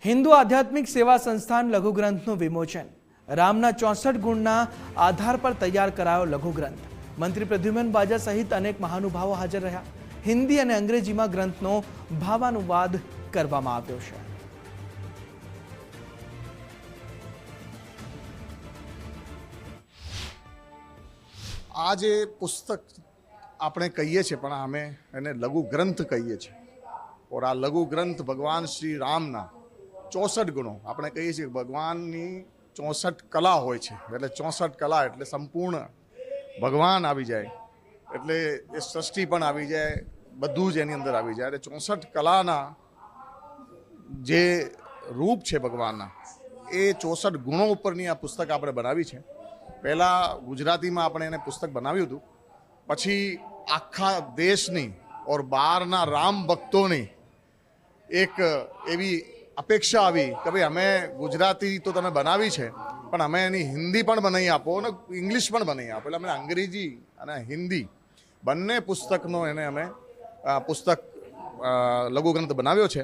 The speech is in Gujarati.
હિન્દુ આધ્યાત્મિક સેવા સંસ્થાન લઘુગ્રંથનું વિમોચન। રામના 64 ગુણના આધાર પર તૈયાર કરાયો લઘુગ્રંથ। મંત્રી પ્રદ્યુમન બાજા સહિત અનેક મહાનુભાવો હાજર રહ્યા। હિન્દી અને અંગ્રેજીમાં ગ્રંથનો ભાવાનુવાદ કરવામાં આવ્યો છે। આ જે પુસ્તક આપણે કહીએ છીએ પણ અમે એને લઘુ ગ્રંથ કહીએ છીએ। और આ લઘુ ગ્રંથ ભગવાન શ્રી રામના 64 ગુણો આપણે કહીએ છીએ। ભગવાનની 64 કલા હોય છે, એટલે 64 કલા એટલે સંપૂર્ણ ભગવાન આવી જાય, એટલે એ સૃષ્ટિ પણ આવી જાય, બધું જ એની અંદર આવી જાય। એટલે 64 કલાના જે રૂપ છે ભગવાનના, એ 64 ગુણો ઉપરની આ પુસ્તક આપણે બનાવી છે। પહેલાં ગુજરાતીમાં આપણે એને પુસ્તક બનાવ્યું હતું, પછી આખા દેશની ઓર બહારના રામ ભક્તોની એક એવી અપેક્ષા આવી કે ભાઈ અમે ગુજરાતી તો તમે બનાવી છે, પણ અમે એની હિન્દી પણ બનાવી આપો અને ઇંગ્લિશ પણ બનાવી આપો। એટલે અમે અંગ્રેજી અને હિન્દી બંને પુસ્તકનો એને અમે પુસ્તક લઘુગ્રંથ બનાવ્યો છે।